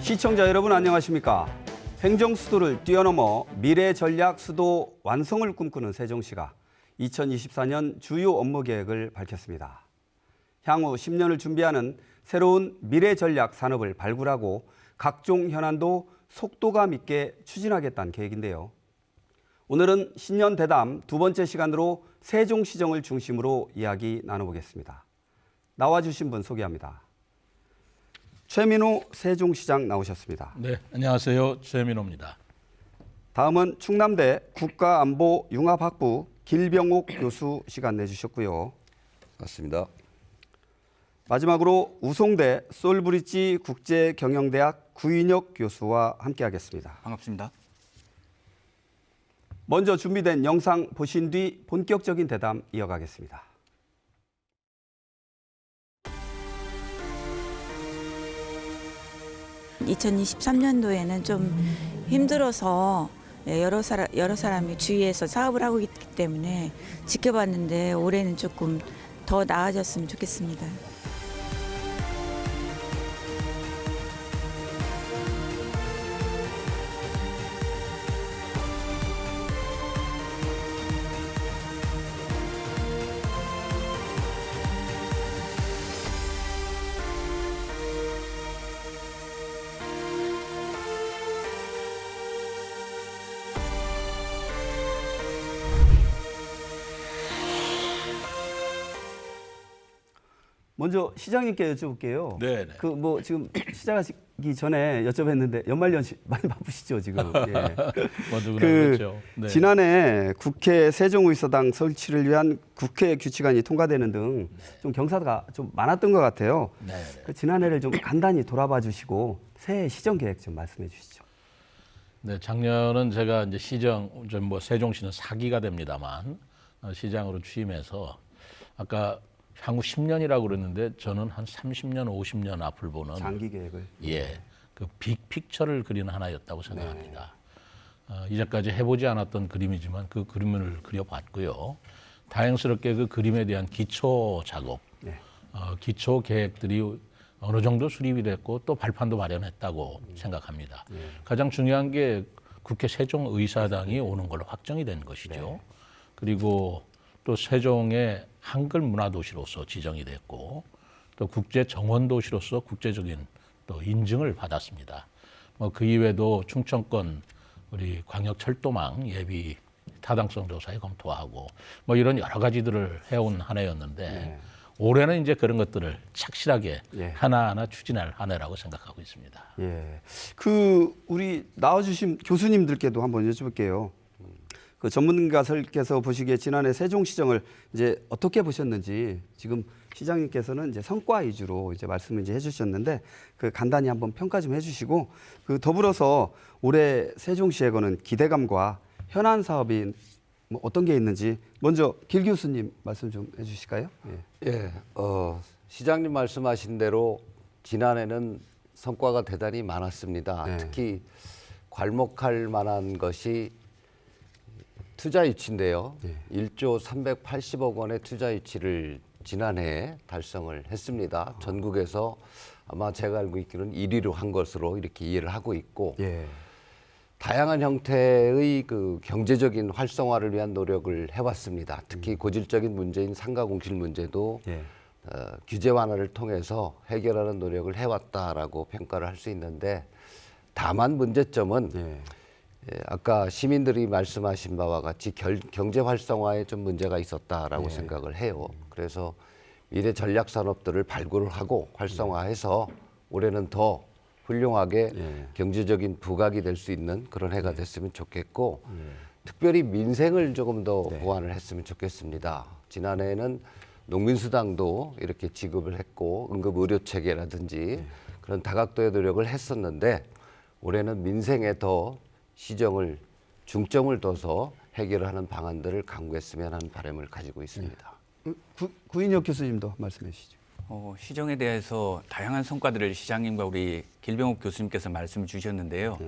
시청자 여러분 안녕하십니까? 행정수도를 뛰어넘어 미래전략 수도 완성을 꿈꾸는 세종시가 2024년 주요 업무 계획을 밝혔습니다. 향후 10년을 준비하는 새로운 미래전략 산업을 발굴하고 각종 현안도 속도감 있게 추진하겠다는 계획인데요. 오늘은 신년 대담 두 번째 시간으로 세종시정을 중심으로 이야기 나눠보겠습니다. 나와주신 분 소개합니다. 최민호 세종시장 나오셨습니다. 네, 안녕하세요. 최민호입니다. 다음은 충남대 국가안보융합학부 길병옥 교수 시간 내주셨고요. 맞습니다. 마지막으로 우송대 솔브리지 국제경영대학 구인혁 교수와 함께하겠습니다. 반갑습니다. 먼저 준비된 영상 보신 뒤 본격적인 대담 이어가겠습니다. (2023년도에는) 좀 힘들어서 여러 사람이 주위에서 사업을 하고 있기 때문에 지켜봤는데 올해는 조금 더 나아졌으면 좋겠습니다. 먼저 시장님께 여쭤볼게요. 네. 지금 시작하기 전에 여쭤봤는데 연말연시 많이 바쁘시죠 지금? 예. 먼저 그렇죠. 네. 지난해 국회 세종의사당 설치를 위한 국회 규칙안이 통과되는 등 좀 경사가 좀 많았던 것 같아요. 네. 그 지난해를 좀 간단히 돌아봐 주시고 새해 시정 계획 좀 말씀해 주시죠. 네, 작년은 제가 이제 세종시는 4기가 됩니다만 시장으로 취임해서 아까 향후 10년이라고 그랬는데 저는 한 30년, 50년 앞을 보는 장기 계획을 그 빅픽처를 그리는 하나였다고 생각합니다. 이제까지 해보지 않았던 그림이지만 그 그림을 그려봤고요. 다행스럽게 그 그림에 대한 기초 작업, 기초 계획들이 어느 정도 수립이 됐고 또 발판도 마련했다고 생각합니다. 가장 중요한 게 국회 세종의사당이 오는 걸로 확정이 된 것이죠. 그리고 또 세종의 한글 문화도시로서 지정이 됐고 또 국제 정원도시로서 국제적인 또 인증을 받았습니다. 그 이외에도 충청권 우리 광역철도망 예비 타당성 조사에 검토하고 이런 여러 가지들을 해온 한 해였는데 올해는 이제 그런 것들을 착실하게 하나하나 추진할 한 해라고 생각하고 있습니다. 예. 우리 나와주신 교수님들께도 한번 여쭤볼게요. 그 전문가들께서 보시기에 지난해 세종시정을 이제 어떻게 보셨는지 지금 시장님께서는 이제 성과 위주로 이제 말씀을 이제 해주셨는데 그 간단히 한번 평가 좀 해주시고 그 더불어서 올해 세종시에 거는 기대감과 현안 사업이 어떤 게 있는지 먼저 길 교수님 말씀 좀 해주실까요? 시장님 말씀하신 대로 지난해는 성과가 대단히 많았습니다. 특히 괄목할 만한 것이 투자 유치인데요. 1조 380억 원의 투자 유치를 지난해에 달성을 했습니다. 전국에서 아마 제가 알고 있기로는 1위로 한 것으로 이렇게 이해를 하고 있고 다양한 형태의 그 경제적인 활성화를 위한 노력을 해왔습니다. 특히 고질적인 문제인 상가공실 문제도 규제 완화를 통해서 해결하는 노력을 해왔다라고 평가를 할 수 있는데 다만 문제점은 아까 시민들이 말씀하신 바와 같이 경제 활성화에 좀 문제가 있었다라고 생각을 해요. 그래서 미래 전략 산업들을 발굴을 하고 활성화해서 올해는 더 훌륭하게 경제적인 부각이 될 수 있는 그런 해가 됐으면 좋겠고 특별히 민생을 조금 더 보완을 했으면 좋겠습니다. 지난해에는 농민수당도 이렇게 지급을 했고 응급의료체계라든지 그런 다각도의 노력을 했었는데 올해는 민생에 더 시정을 중점을 둬서 해결을 하는 방안들을 강구했으면 하는 바람을 가지고 있습니다. 구인혁 교수님도 말씀해 주시죠. 시정에 대해서 다양한 성과들을 시장님과 우리 길병옥 교수님께서 말씀을 주셨는데요.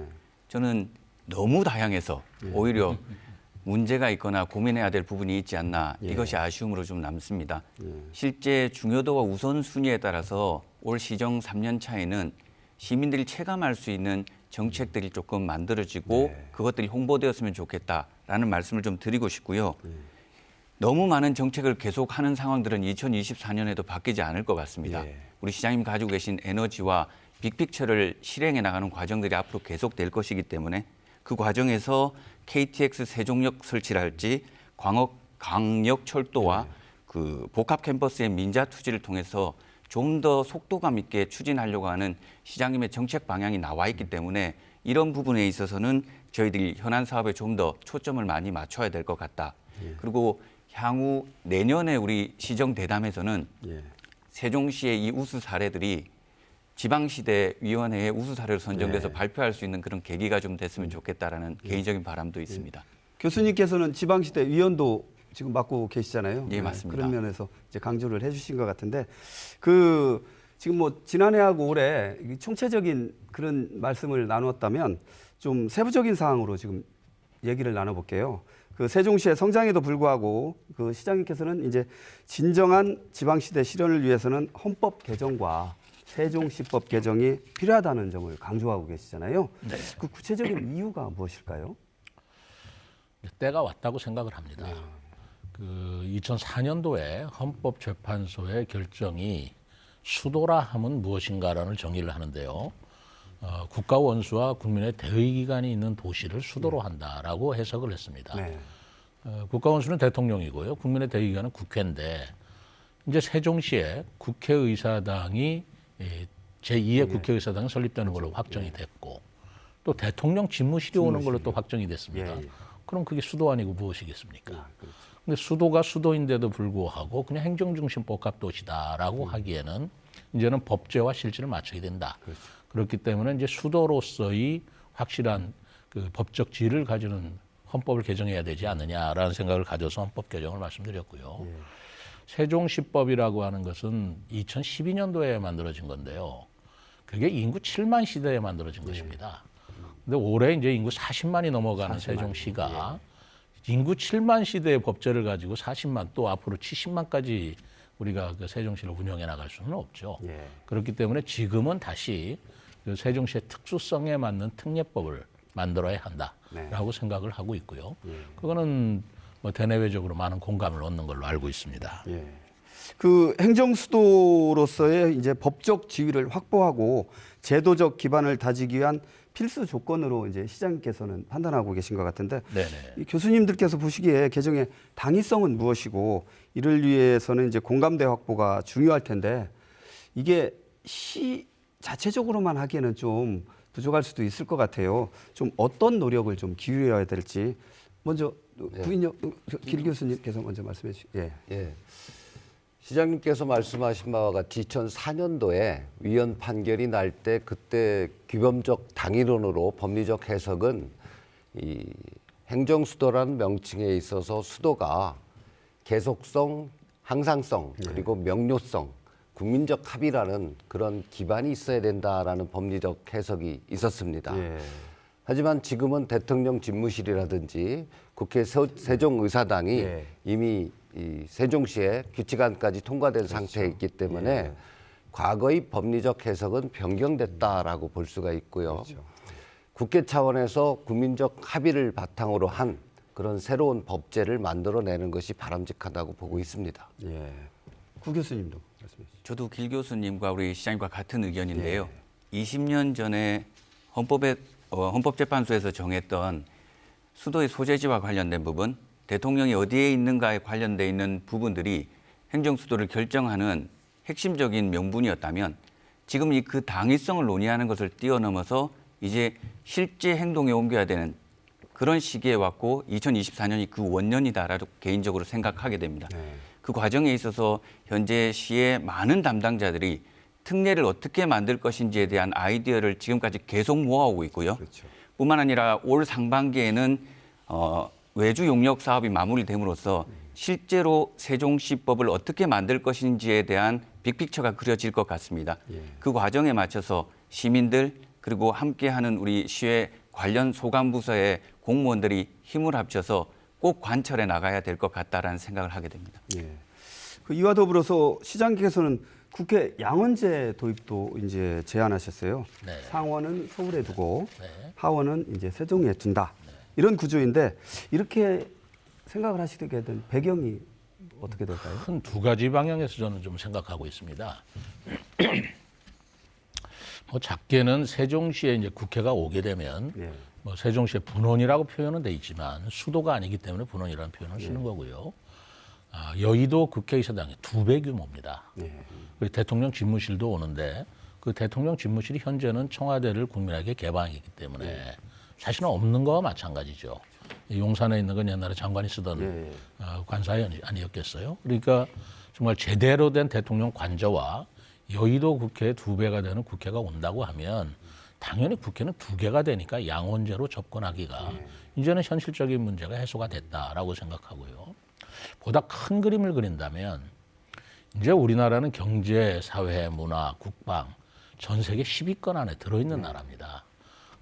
저는 너무 다양해서 오히려 문제가 있거나 고민해야 될 부분이 있지 않나 이것이 아쉬움으로 좀 남습니다. 실제 중요도와 우선순위에 따라서 올 시정 3년 차에는 시민들이 체감할 수 있는 정책들이 조금 만들어지고 그것들이 홍보되었으면 좋겠다라는 말씀을 좀 드리고 싶고요. 너무 많은 정책을 계속하는 상황들은 2024년에도 바뀌지 않을 것 같습니다. 우리 시장님 가지고 계신 에너지와 빅픽처를 실행해 나가는 과정들이 앞으로 계속될 것이기 때문에 그 과정에서 KTX 세종역 설치랄지 광역철도와 그 복합 캠퍼스의 민자 투지를 통해서 좀 더 속도감 있게 추진하려고 하는 시장님의 정책 방향이 나와 있기 때문에 이런 부분에 있어서는 저희들이 현안 사업에 좀 더 초점을 많이 맞춰야 될 것 같다. 그리고 향후 내년에 우리 시정 대담에서는 세종시의 이 우수 사례들이 지방시대위원회의 우수 사례로 선정돼서 발표할 수 있는 그런 계기가 좀 됐으면 좋겠다라는 개인적인 바람도 있습니다. 교수님께서는 지방시대 위원도 지금 맡고 계시잖아요. 예, 맞습니다. 그런 면에서 이제 강조를 해주신 것 같은데 그 지금 뭐 지난해하고 올해 총체적인 그런 말씀을 나눴다면 좀 세부적인 사항으로 지금 얘기를 나눠볼게요. 그 세종시의 성장에도 불구하고 그 시장님께서는 이제 진정한 지방시대 실현을 위해서는 헌법 개정과 세종시법 개정이 필요하다는 점을 강조하고 계시잖아요. 네. 그 구체적인 이유가 무엇일까요? 때가 왔다고 생각을 합니다. 그 2004년도에 헌법재판소의 결정이 수도라 함은 무엇인가라는 정의를 하는데요. 국가 원수와 국민의 대의 기관이 있는 도시를 수도로 한다라고 해석을 했습니다. 국가 원수는 대통령이고요. 국민의 대의 기관은 국회인데 이제 세종시에 국회의사당이 제2의 국회의사당이 설립되는 걸로 확정이 됐고 또 대통령 집무실이 오는 걸로 또 확정이 됐습니다. 그럼 그게 수도 아니고 무엇이겠습니까? 근데 수도가 수도인데도 불구하고 그냥 행정중심 복합도시다라고 하기에는 이제는 법제와 실질을 맞춰야 된다. 그렇기 때문에 이제 수도로서의 확실한 그 법적 지위를 가지는 헌법을 개정해야 되지 않느냐라는 생각을 가져서 헌법 개정을 말씀드렸고요. 세종시법이라고 하는 것은 2012년도에 만들어진 건데요. 그게 인구 7만 시대에 만들어진 것입니다. 근데 올해 이제 인구 40만이 넘어가는 세종시가 인구 7만 시대의 법제를 가지고 40만 또 앞으로 70만까지 우리가 그 세종시를 운영해 나갈 수는 없죠. 그렇기 때문에 지금은 다시 그 세종시의 특수성에 맞는 특례법을 만들어야 한다라고 생각을 하고 있고요. 그거는 뭐 대내외적으로 많은 공감을 얻는 걸로 알고 있습니다. 그 행정수도로서의 이제 법적 지위를 확보하고 제도적 기반을 다지기 위한 필수 조건으로 이제 시장님께서는 판단하고 계신 것 같은데 이 교수님들께서 보시기에 개정의 당위성은 무엇이고 이를 위해서는 이제 공감대 확보가 중요할 텐데 이게 시 자체적으로만 하기에는 좀 부족할 수도 있을 것 같아요. 좀 어떤 노력을 좀 기울여야 될지 먼저 길 교수님께서 먼저 말씀해 주시죠. 시장님께서 말씀하신 바와 같이 2004년도에 위헌 판결이 날 때 그때 규범적 당위론으로 법리적 해석은 이 행정수도라는 명칭에 있어서 수도가 계속성, 항상성 그리고 명료성, 국민적 합의라는 그런 기반이 있어야 된다라는 법리적 해석이 있었습니다. 하지만 지금은 대통령 집무실이라든지 국회 세종의사당이 이미 이 세종시에 규칙안까지 통과된 상태에 있기 때문에 과거의 법리적 해석은 변경됐다라고 볼 수가 있고요. 국회 차원에서 국민적 합의를 바탕으로 한 그런 새로운 법제를 만들어내는 것이 바람직하다고 보고 있습니다. 구 교수님도 말씀해 주시죠. 저도 길 교수님과 우리 시장님과 같은 의견인데요. 20년 전에 헌법재판소에서 정했던 수도의 소재지와 관련된 부분, 대통령이 어디에 있는가에 관련돼 있는 부분들이 행정수도를 결정하는 핵심적인 명분이었다면 지금 이 그 당위성을 논의하는 것을 뛰어넘어서 이제 실제 행동에 옮겨야 되는 그런 시기에 왔고 2024년이 그 원년이다라고 개인적으로 생각하게 됩니다. 그 과정에 있어서 현재 시의 많은 담당자들이 특례를 어떻게 만들 것인지에 대한 아이디어를 지금까지 계속 모아오고 있고요. 뿐만 아니라 올 상반기에는 외주 용역 사업이 마무리됨으로써 실제로 세종시법을 어떻게 만들 것인지에 대한 빅픽처가 그려질 것 같습니다. 그 과정에 맞춰서 시민들 그리고 함께하는 우리 시의 관련 소관부서의 공무원들이 힘을 합쳐서 꼭 관철해 나가야 될 것 같다라는 생각을 하게 됩니다. 그 이와 더불어서 시장님께서는 국회 양원제 도입도 이제 제안하셨어요. 네. 상원은 서울에 두고 네. 하원은 이제 세종에 둔다. 이런 구조인데 이렇게 생각을 하시게 된 배경이 어떻게 될까요? 큰 두 가지 방향에서 저는 좀 생각하고 있습니다. 뭐 작게는 세종시에 이제 국회가 오게 되면 네. 뭐 세종시의 분원이라고 표현은 돼 있지만 수도가 아니기 때문에 분원이라는 표현을 쓰는 거고요. 여의도 국회의사당의 2배 규모입니다. 네. 그리고 대통령 집무실도 오는데 그 대통령 집무실이 현재는 청와대를 국민에게 개방이기 때문에 사실은 없는 거와 마찬가지죠. 용산에 있는 건 옛날에 장관이 쓰던 관사이 아니었겠어요. 그러니까 정말 제대로 된 대통령 관저와 여의도 국회의 2배가 되는 국회가 온다고 하면 당연히 국회는 2개가 되니까 양원제로 접근하기가 이제는 현실적인 문제가 해소가 됐다라고 생각하고요. 보다 큰 그림을 그린다면 이제 우리나라는 경제, 사회, 문화, 국방 전 세계 10위권 안에 들어있는 나라입니다.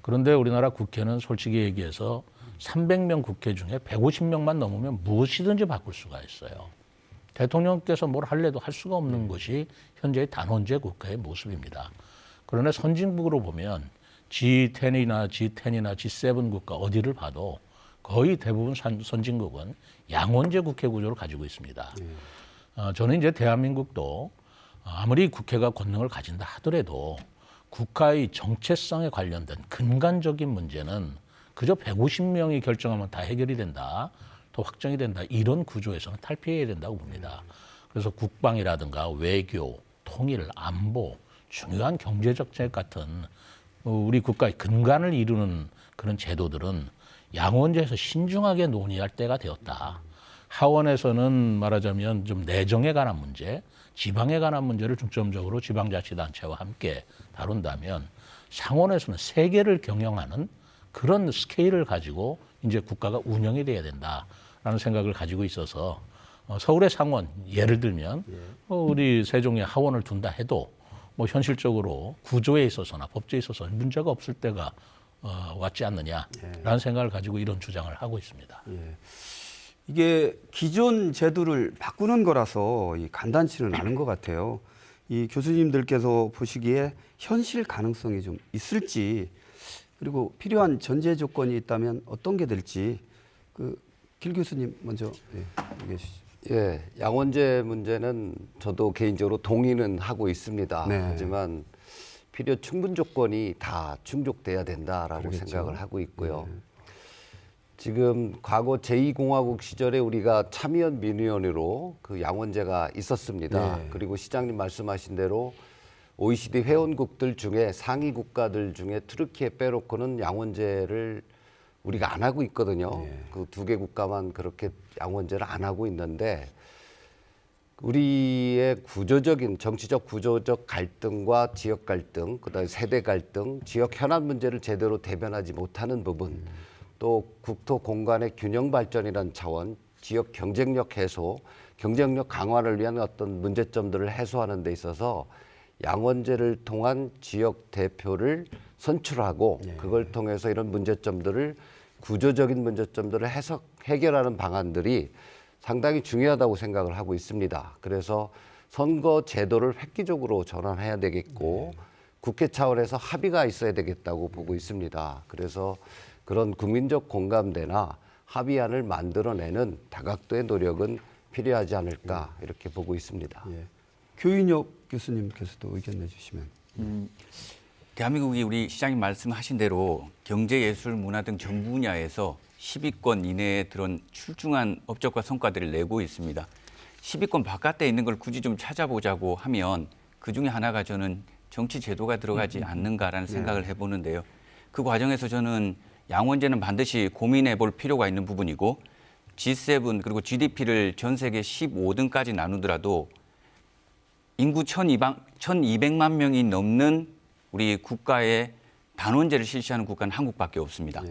그런데 우리나라 국회는 솔직히 얘기해서 300명 국회 중에 150명만 넘으면 무엇이든지 바꿀 수가 있어요. 대통령께서 뭘 할래도 할 수가 없는 것이 현재의 단원제 국가의 모습입니다. 그러나 선진국으로 보면 G10이나 G7 국가 어디를 봐도 거의 대부분 선진국은 양원제 국회 구조를 가지고 있습니다. 저는 이제 대한민국도 아무리 국회가 권능을 가진다 하더라도 국가의 정체성에 관련된 근간적인 문제는 그저 150명이 결정하면 다 해결이 된다, 또 확정이 된다, 이런 구조에서는 탈피해야 된다고 봅니다. 그래서 국방이라든가 외교, 통일, 안보, 중요한 경제적 정책 같은 우리 국가의 근간을 이루는 그런 제도들은 양원제에서 신중하게 논의할 때가 되었다. 하원에서는 말하자면 좀 내정에 관한 문제, 지방에 관한 문제를 중점적으로 지방자치단체와 함께 다룬다면 상원에서는 세계를 경영하는 그런 스케일을 가지고 이제 국가가 운영이 돼야 된다라는 생각을 가지고 있어서 서울의 상원 예를 들면 우리 세종에 하원을 둔다 해도 뭐 현실적으로 구조에 있어서나 법제에 있어서 문제가 없을 때가 왔지 않느냐라는 생각을 가지고 이런 주장을 하고 있습니다. 이게 기존 제도를 바꾸는 거라서 간단치는 않은 것 같아요. 이 교수님들께서 보시기에 현실 가능성이 좀 있을지, 그리고 필요한 전제 조건이 있다면 어떤 게 될지 길 교수님 먼저 얘기해 주시죠. 예, 양원제 문제는 저도 개인적으로 동의는 하고 있습니다. 네. 하지만 필요 충분 조건이 다 충족돼야 된다라고 그러겠죠. 생각을 하고 있고요. 지금 과거 제2공화국 시절에 우리가 참의원 민의원으로 그 양원제가 있었습니다. 네. 그리고 시장님 말씀하신 대로 OECD 회원국들 중에 상위 국가들 중에 트르키에 빼놓고는 양원제를 우리가 안 하고 있거든요. 그 2개 국가만 그렇게 양원제를 안 하고 있는데 우리의 구조적인 정치적 구조적 갈등과 지역 갈등, 그다음에 세대 갈등, 지역 현안 문제를 제대로 대변하지 못하는 부분, 또 국토 공간의 균형 발전이라는 차원, 지역 경쟁력 해소, 경쟁력 강화를 위한 어떤 문제점들을 해소하는 데 있어서 양원제를 통한 지역 대표를 선출하고 그걸 통해서 이런 문제점들을 구조적인 문제점들을 해결하는 방안들이 상당히 중요하다고 생각을 하고 있습니다. 그래서 선거 제도를 획기적으로 전환해야 되겠고 국회 차원에서 합의가 있어야 되겠다고 보고 있습니다. 그래서 그런 국민적 공감대나 합의안을 만들어내는 다각도의 노력은 필요하지 않을까 이렇게 보고 있습니다. 교인혁 교수님께서도 의견 내주시면. 대한민국이 우리 시장님 말씀하신 대로 경제, 예술, 문화 등 전 분야에서 10위권 이내에 들은 출중한 업적과 성과들을 내고 있습니다. 10위권 바깥에 있는 걸 굳이 좀 찾아보자고 하면 그중에 하나가 저는 정치 제도가 들어가지 않는가라는 생각을 해보는데요. 그 과정에서 저는 양원제는 반드시 고민해 볼 필요가 있는 부분이고 G7 그리고 GDP를 전 세계 15등까지 나누더라도 인구 1,200만 명이 넘는 우리 국가의 단원제를 실시하는 국가는 한국밖에 없습니다.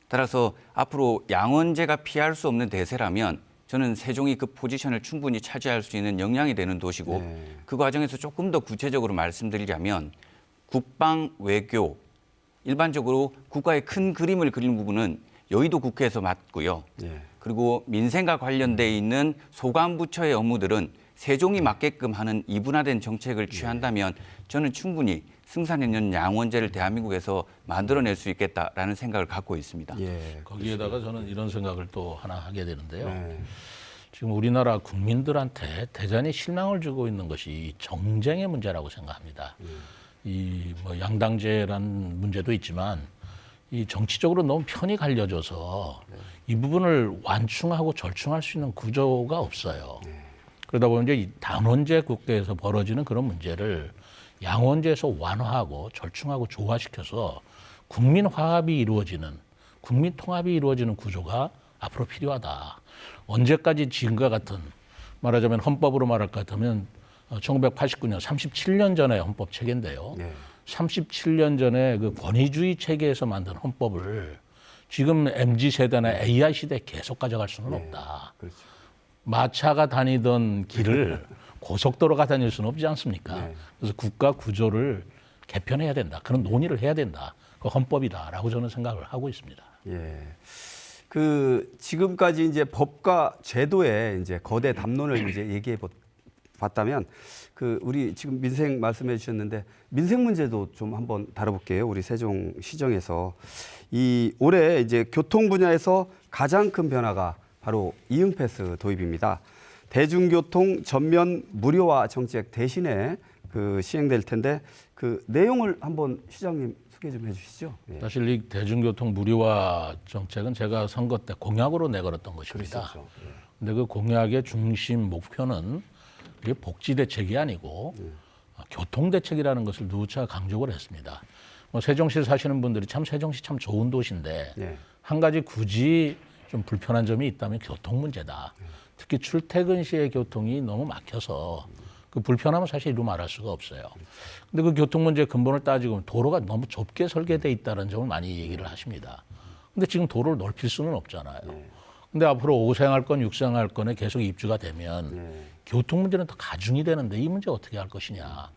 따라서 앞으로 양원제가 피할 수 없는 대세라면 저는 세종이 그 포지션을 충분히 차지할 수 있는 역량이 되는 도시고 그 과정에서 조금 더 구체적으로 말씀드리자면 국방, 외교, 일반적으로 국가의 큰 그림을 그리는 부분은 여의도 국회에서 맡고요. 그리고 민생과 관련돼 있는 소관 부처의 업무들은 세종이 맞게끔 하는 이분화된 정책을 취한다면 저는 충분히 승산있는 양원제를 대한민국에서 만들어낼 수 있겠다라는 생각을 갖고 있습니다. 예. 거기에다가 저는 이런 생각을 또 하나 하게 되는데요. 네. 지금 우리나라 국민들한테 대단히 실망을 주고 있는 것이 정쟁의 문제라고 생각합니다. 이 뭐 양당제라는 문제도 있지만 이 정치적으로 너무 편이 갈려져서 이 부분을 완충하고 절충할 수 있는 구조가 없어요. 그러다 보면 이제 이 단원제 국가에서 벌어지는 그런 문제를 양원제에서 완화하고 절충하고 조화시켜서 국민 화합이 이루어지는, 국민 통합이 이루어지는 구조가 앞으로 필요하다. 언제까지 지금과 같은, 말하자면 헌법으로 말할 것 같으면 1989년 37년 전의 헌법 체계인데요. 네. 37년 전에 그 권위주의 체계에서 만든 헌법을 지금 MZ 세대나 AI 시대에 계속 가져갈 수는 없다. 그렇죠. 마차가 다니던 길을 고속도로가 다닐 수는 없지 않습니까? 네. 그래서 국가 구조를 개편해야 된다. 그런 논의를 해야 된다. 그 헌법이다라고 저는 생각을 하고 있습니다. 예. 그 지금까지 이제 법과 제도의 이제 거대 담론을 이제 얘기해 봤다면 그 우리 지금 민생 말씀해 주셨는데 민생 문제도 좀 한번 다뤄볼게요. 우리 세종시정에서 이 올해 이제 교통 분야에서 가장 큰 변화가 바로 이응패스 도입입니다. 대중교통 전면 무료화 정책 대신에 그 시행될 텐데 그 내용을 한번 시장님 소개 좀 해주시죠. 예. 사실 이 대중교통 무료화 정책은 제가 선거 때 공약으로 내걸었던 것입니다. 그렇죠. 예. 근데 그 공약의 중심 목표는 이게 복지 대책이 아니고 교통 대책이라는 것을 누차 강조를 했습니다. 뭐 세종시 사시는 분들이 참 세종시 참 좋은 도시인데 예. 한 가지 굳이 좀 불편한 점이 있다면 교통 문제다. 특히 출퇴근 시의 교통이 너무 막혀서 그 불편함은 사실 이루 말할 수가 없어요. 근데 그 교통 문제의 근본을 따지고 도로가 너무 좁게 설계돼 있다는 점을 많이 얘기를 하십니다. 근데 지금 도로를 넓힐 수는 없잖아요. 근데 앞으로 5생활권, 6생활권에 계속 입주가 되면 교통 문제는 더 가중이 되는데 이 문제 어떻게 할 것이냐.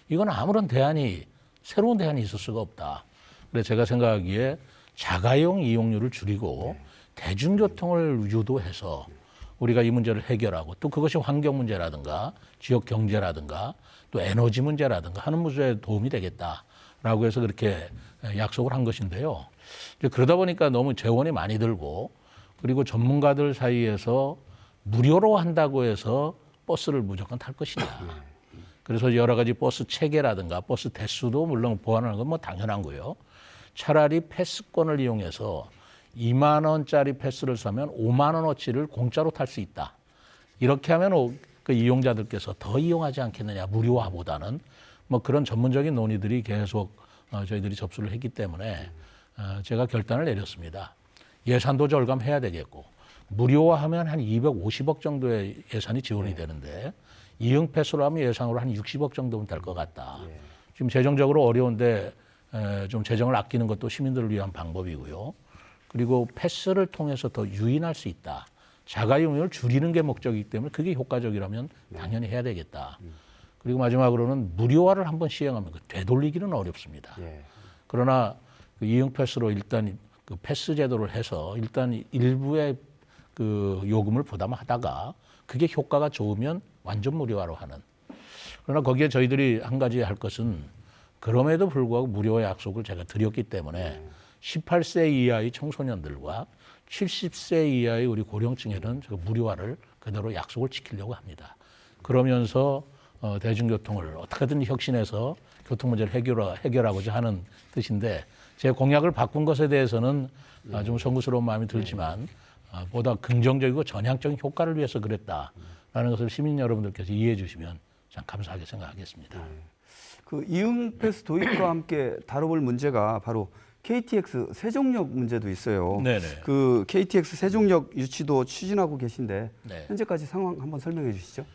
이건 아무런 대안이, 새로운 대안이 있을 수가 없다. 그래서 제가 생각하기에 자가용 이용률을 줄이고 대중교통을 유도해서 우리가 이 문제를 해결하고 또 그것이 환경 문제라든가 지역 경제라든가 또 에너지 문제라든가 하는 문제에 도움이 되겠다라고 해서 그렇게 약속을 한 것인데요. 이제 그러다 보니까 너무 재원이 많이 들고 그리고 전문가들 사이에서 무료로 한다고 해서 버스를 무조건 탈 것이냐. 그래서 여러 가지 버스 체계라든가 버스 대수도 물론 보완하는 건 뭐 당연한 거예요. 차라리 패스권을 이용해서 2만 원짜리 패스를 사면 5만 원어치를 공짜로 탈 수 있다. 이렇게 하면 그 이용자들께서 더 이용하지 않겠느냐. 무료화보다는 뭐 그런 전문적인 논의들이 계속 저희들이 접수를 했기 때문에 제가 결단을 내렸습니다. 예산도 절감해야 되겠고 무료화하면 한 250억 정도의 예산이 지원이 되는데 이응 패스로 하면 예상으로 한 60억 정도면 될 것 같다. 지금 재정적으로 어려운데 좀 재정을 아끼는 것도 시민들을 위한 방법이고요. 그리고 패스를 통해서 더 유인할 수 있다. 자가용을 줄이는 게 목적이기 때문에 그게 효과적이라면 당연히 해야 되겠다. 그리고 마지막으로는 무료화를 한번 시행하면 되돌리기는 어렵습니다. 그러나 그 이응 패스로 일단 그 패스 제도를 해서 일단 일부의 그 요금을 부담하다가 그게 효과가 좋으면 완전 무료화로 하는. 그러나 거기에 저희들이 한 가지 할 것은 그럼에도 불구하고 무료화 약속을 제가 드렸기 때문에 18세 이하의 청소년들과 70세 이하의 우리 고령층에는 무료화를 그대로 약속을 지키려고 합니다. 그러면서 대중교통을 어떻게든 혁신해서 교통 문제를 해결하고자 하는 뜻인데 제 공약을 바꾼 것에 대해서는 좀 송구스러운 마음이 들지만 보다 긍정적이고 전향적인 효과를 위해서 그랬다라는 것을 시민 여러분들께서 이해해 주시면 참 감사하게 생각하겠습니다. 그 이응 패스 도입과 함께 다뤄볼 문제가 바로 KTX 세종역 문제도 있어요. 네네. 그 KTX 세종역 유치도 추진하고 계신데 네. 현재까지 상황 한번 설명해 주시죠.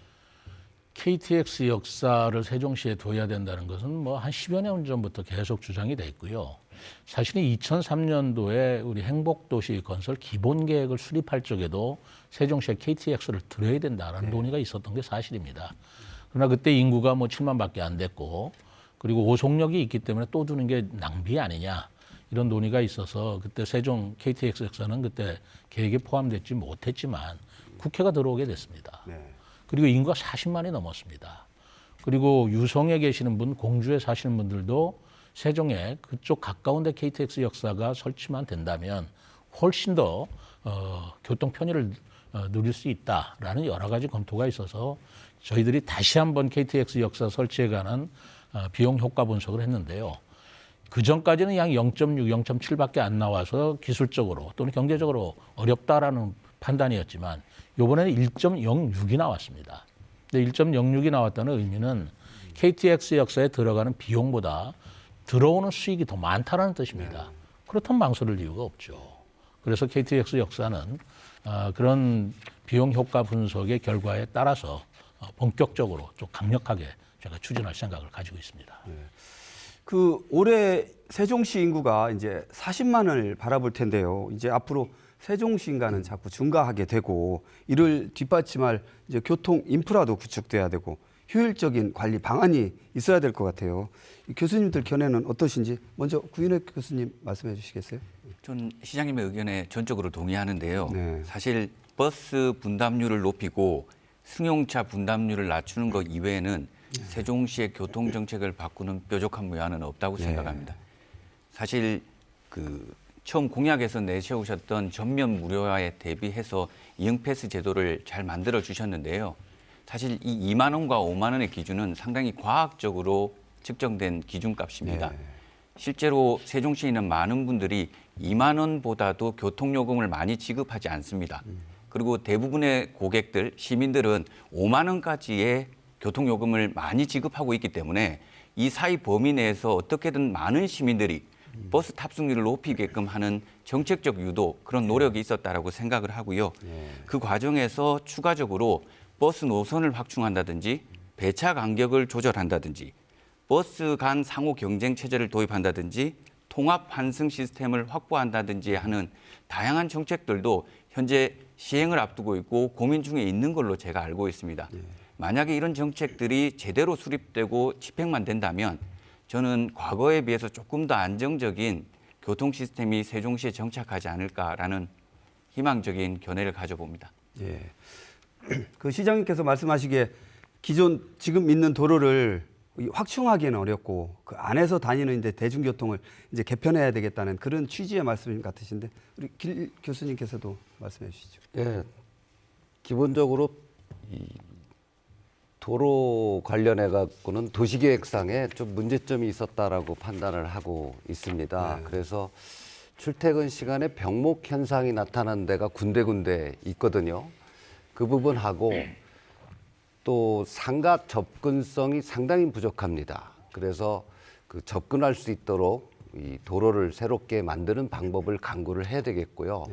KTX 역사를 세종시에 둬야 된다는 것은 뭐 한 10여 년 전부터 계속 주장이 돼 있고요. 사실은 2003년도에 우리 행복도시 건설 기본계획을 수립할 적에도 세종시에 KTX를 들여야 된다라는 논의가 있었던 게 사실입니다. 그러나 그때 인구가 뭐 7만밖에 안 됐고 그리고 오송역이 있기 때문에 또 두는 게 낭비 아니냐 이런 논의가 있어서 그때 세종 KTX 역사는 그때 계획에 포함되지 못했지만 국회가 들어오게 됐습니다. 그리고 인구가 40만이 넘었습니다. 그리고 유성에 계시는 분, 공주에 사시는 분들도 세종에 그쪽 가까운 데 KTX 역사가 설치만 된다면 훨씬 더 교통 편의를 누릴 수 있다라는 여러 가지 검토가 있어서 저희들이 다시 한번 KTX 역사 설치에 관한 비용 효과 분석을 했는데요. 그 전까지는 약 0.6, 0.7밖에 안 나와서 기술적으로 또는 경제적으로 어렵다라는 판단이었지만 이번에는 1.06이 나왔습니다. 근데 1.06이 나왔다는 의미는 KTX 역사에 들어가는 비용보다 들어오는 수익이 더 많다는 뜻입니다. 그렇다면 망설일 이유가 없죠. 그래서 KTX 역사는 그런 비용 효과 분석의 결과에 따라서 본격적으로 좀 강력하게 제가 추진할 생각을 가지고 있습니다. 그 올해 세종시 인구가 이제 40만을 바라볼 텐데요. 이제 앞으로 세종시 인가는 자꾸 증가하게 되고 이를 뒷받침할 이제 교통 인프라도 구축돼야 되고 효율적인 관리 방안이 있어야 될 것 같아요. 이 교수님들 견해는 어떠신지 먼저 구인혁 교수님 말씀해 주시겠어요? 전 시장님의 의견에 전적으로 동의하는데요. 네. 사실 버스 분담률을 높이고 승용차 분담률을 낮추는 것 이외에는 세종시의 교통 정책을 바꾸는 뾰족한 무안은 없다고 생각합니다. 사실 그 처음 공약에서 내세우셨던 전면 무료화에 대비해서 이응패스 제도를 잘 만들어 주셨는데요. 사실 이 2만 원과 5만 원의 기준은 상당히 과학적으로 측정된 기준값입니다. 실제로 세종시에는 많은 분들이 2만 원보다도 교통요금을 많이 지급하지 않습니다. 그리고 대부분의 고객들, 시민들은 5만 원까지의 교통요금을 많이 지급하고 있기 때문에 이 사이 범위 내에서 어떻게든 많은 시민들이 버스 탑승률을 높이게끔 하는 정책적 유도, 그런 노력이 있었다라고 생각을 하고요. 그 과정에서 추가적으로 버스 노선을 확충한다든지 배차 간격을 조절한다든지 버스 간 상호 경쟁 체제를 도입한다든지 통합 환승 시스템을 확보한다든지 하는 다양한 정책들도 현재 시행을 앞두고 있고 고민 중에 있는 걸로 제가 알고 있습니다. 만약에 이런 정책들이 제대로 수립되고 집행만 된다면 저는 과거에 비해서 조금 더 안정적인 교통 시스템이 세종시에 정착하지 않을까라는 희망적인 견해를 가져봅니다. 예. 그 시장님께서 말씀하시기에 기존 지금 있는 도로를 확충하기는 어렵고 그 안에서 다니는 이제 대중교통을 이제 개편해야 되겠다는 그런 취지의 말씀 같으신데 우리 길 교수님께서도 말씀해 주시죠. 예, 기본적으로 이 도로 관련해 갖고는 도시계획상에 좀 문제점이 있었다라고 판단을 하고 있습니다. 그래서 출퇴근 시간에 병목 현상이 나타나는 데가 군데군데 있거든요. 그 부분하고 또 상가 접근성이 상당히 부족합니다. 그래서 그 접근할 수 있도록 이 도로를 새롭게 만드는 방법을 강구를 해야 되겠고요.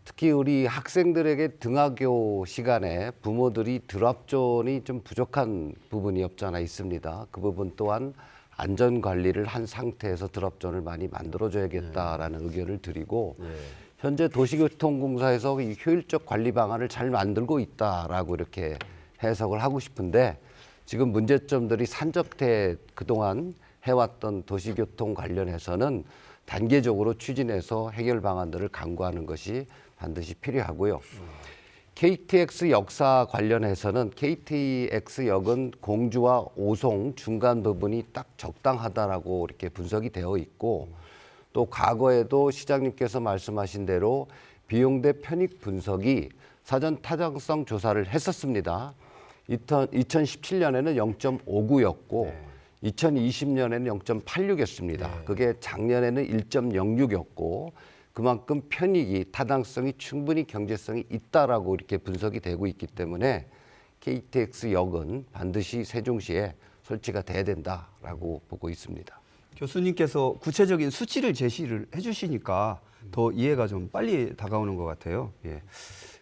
특히 우리 학생들에게 등하교 시간에 부모들이 드랍존이 좀 부족한 부분이 없지 않아 있습니다. 그 부분 또한 안전 관리를 한 상태에서 드랍존을 많이 만들어줘야겠다라는 의견을 드리고 현재 도시교통공사에서 이 효율적 관리 방안을 잘 만들고 있다라고 이렇게 해석을 하고 싶은데 지금 문제점들이 산적해 그동안 해왔던 도시교통 관련해서는 단계적으로 추진해서 해결 방안들을 강구하는 것이 반드시 필요하고요. KTX 역사 관련해서는 KTX역은 공주와 오송 중간 부분이 딱 적당하다라고 이렇게 분석이 되어 있고 또 과거에도 시장님께서 말씀하신 대로 비용 대 편익 분석이 사전 타당성 조사를 했었습니다. 2017년에는 0.59였고 2020년에는 0.86이었습니다. 그게 작년에는 1.06이었고 그만큼 편익이 타당성이 충분히 경제성이 있다라고 이렇게 분석이 되고 있기 때문에 KTX역은 반드시 세종시에 설치가 돼야 된다라고 보고 있습니다. 교수님께서 구체적인 수치를 제시를 해주시니까 더 이해가 좀 빨리 다가오는 것 같아요. 예.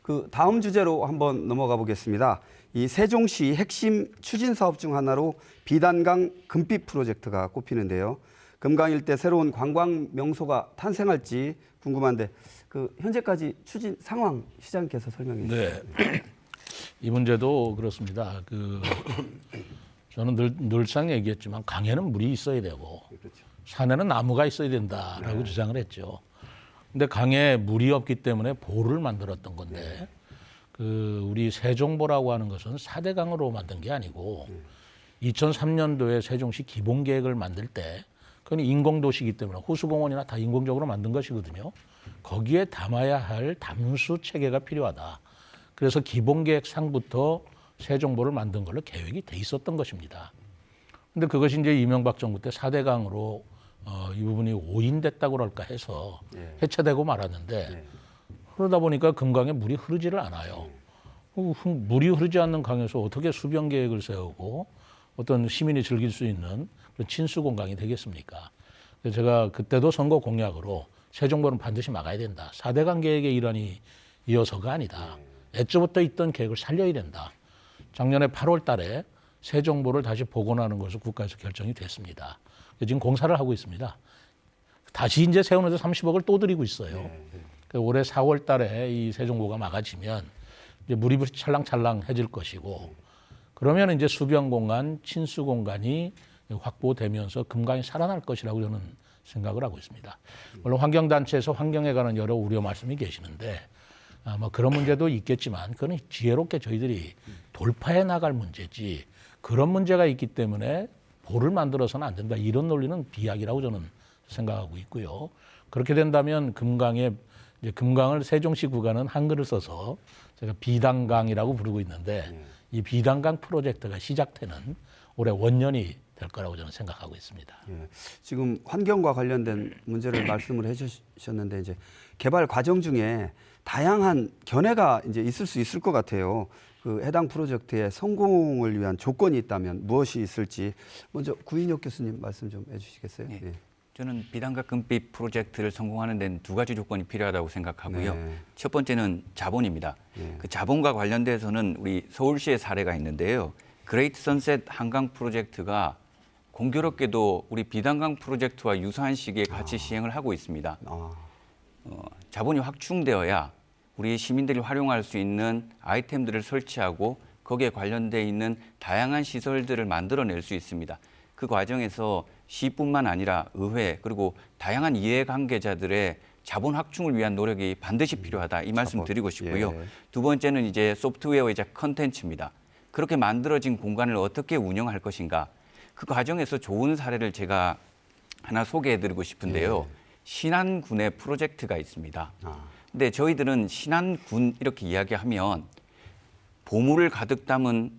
그 다음 주제로 한번 넘어가 보겠습니다. 이 세종시 핵심 추진 사업 중 하나로 비단강 금빛 프로젝트가 꼽히는데요. 금강 일대 새로운 관광 명소가 탄생할지 궁금한데 그 현재까지 추진 상황 시장님께서 설명해 주시죠. 네. 이 문제도 그렇습니다. 저는 늘상 얘기했지만 강에는 물이 있어야 되고 산에는 나무가 있어야 된다라고 주장을 했죠. 근데 강에 물이 없기 때문에 보를 만들었던 건데 우리 세종보라고 하는 것은 4대강으로 만든 게 아니고 2003년도에 세종시 기본계획을 만들 때 그건 인공도시이기 때문에 호수공원이나 다 인공적으로 만든 것이거든요. 거기에 담아야 할 담수 체계가 필요하다. 그래서 기본계획상부터 세종보를 만든 걸로 계획이 돼 있었던 것입니다. 근데 그것이 이제 이명박 정부 때 4대강으로 이 부분이 오인됐다고 그럴까 해서 해체되고 말았는데 그러다 보니까 금강에 물이 흐르지를 않아요. 물이 흐르지 않는 강에서 어떻게 수변 계획을 세우고 어떤 시민이 즐길 수 있는 그런 친수 공강이 되겠습니까? 그래서 제가 그때도 선거 공약으로 세종보는 반드시 막아야 된다. 4대강 계획의 일환이 이어서가 아니다. 애초부터 있던 계획을 살려야 된다. 작년에 8월 달에 세종보를 다시 복원하는 것으로 국가에서 결정이 됐습니다. 지금 공사를 하고 있습니다. 다시 이제 세우는데 30억을 또 들이고 있어요. 올해 4월 달에 이 세종보가 막아지면 이제 물이 찰랑찰랑해질 것이고 그러면 이제 수변 공간, 친수 공간이 확보되면서 금강이 살아날 것이라고 저는 생각을 하고 있습니다. 물론 환경단체에서 환경에 관한 여러 우려 말씀이 계시는데 뭐 그런 문제도 있겠지만 그건 지혜롭게 저희들이 돌파해 나갈 문제지 그런 문제가 있기 때문에 보를 만들어서는 안 된다. 이런 논리는 비약이라고 저는 생각하고 있고요. 그렇게 된다면 금강을 세종시 구간은 한글을 써서 제가 비단강이라고 부르고 있는데 이 비단강 프로젝트가 시작되는 올해 원년이 될 거라고 저는 생각하고 있습니다. 예. 지금 환경과 관련된 문제를 말씀을 해주셨는데 이제 개발 과정 중에 다양한 견해가 이제 있을 수 있을 것 같아요. 그 해당 프로젝트의 성공을 위한 조건이 있다면 무엇이 있을지 먼저 구인혁 교수님 말씀 좀 해주시겠어요? 네. 예. 저는 비단강 금빛 프로젝트를 성공하는 데는 두 가지 조건이 필요하다고 생각하고요. 네. 첫 번째는 자본입니다. 네. 그 자본과 관련돼서는 우리 서울시의 사례가 있는데요. 그레이트 선셋 한강 프로젝트가 공교롭게도 우리 비단강 프로젝트와 유사한 시기에 같이 시행을 하고 있습니다. 자본이 확충되어야 우리 시민들이 활용할 수 있는 아이템들을 설치하고 거기에 관련돼 있는 다양한 시설들을 만들어낼 수 있습니다. 그 과정에서 시뿐만 아니라 의회 그리고 다양한 이해관계자들의 자본 확충을 위한 노력이 반드시 필요하다. 이 말씀 드리고 싶고요. 예. 두 번째는 이제 소프트웨어이자 컨텐츠입니다. 그렇게 만들어진 공간을 어떻게 운영할 것인가. 그 과정에서 좋은 사례를 제가 하나 소개해드리고 싶은데요. 신안군의 프로젝트가 있습니다. 근데 저희들은 신안군 이렇게 이야기하면 보물을 가득 담은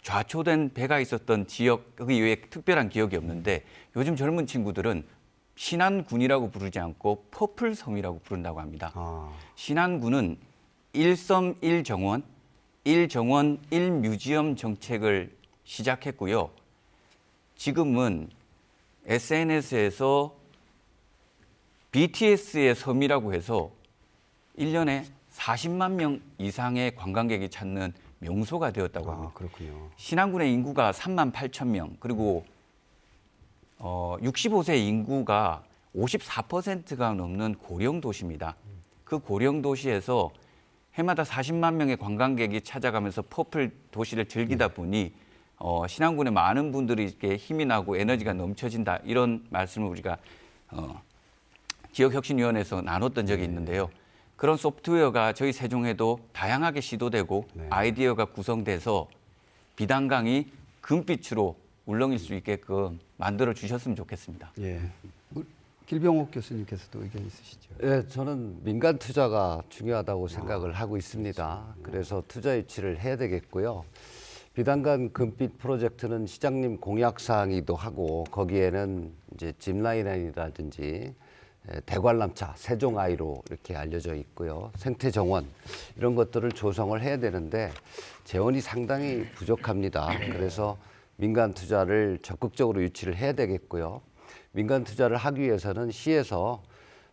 좌초된 배가 있었던 지역 그 이외에 특별한 기억이 없는데 요즘 젊은 친구들은 신안군이라고 부르지 않고 퍼플섬이라고 부른다고 합니다. 신안군은 1섬 1정원, 1정원 1뮤지엄 정책을 시작했고요. 지금은 SNS에서 BTS의 섬이라고 해서 1년에 40만 명 이상의 관광객이 찾는 명소가 되었다고 합니다. 그렇군요. 신안군의 인구가 3만 8천 명, 그리고 65세 인구가 54%가 넘는 고령 도시입니다. 그 고령 도시에서 해마다 40만 명의 관광객이 찾아가면서 퍼플 도시를 즐기다 보니 신안군에 많은 분들이 이렇게 힘이 나고 에너지가 넘쳐진다 이런 말씀을 우리가 지역혁신위원회에서 나눴던 적이 있는데요. 그런 소프트웨어가 저희 세종에도 다양하게 시도되고 아이디어가 구성돼서 비단강이 금빛으로 울렁일 수 있게끔 만들어 주셨으면 좋겠습니다. 예. 길병옥 교수님께서도 의견 있으시죠? 예, 저는 민간 투자가 중요하다고 생각을 하고 있습니다. 그래서 투자 유치를 해야 되겠고요. 비단강 금빛 프로젝트는 시장님 공약 사항이기도 하고 거기에는 이제 짚라인이라든지 대관람차, 세종아이로 이렇게 알려져 있고요. 생태정원 이런 것들을 조성을 해야 되는데 재원이 상당히 부족합니다. 그래서 민간 투자를 적극적으로 유치를 해야 되겠고요. 민간 투자를 하기 위해서는 시에서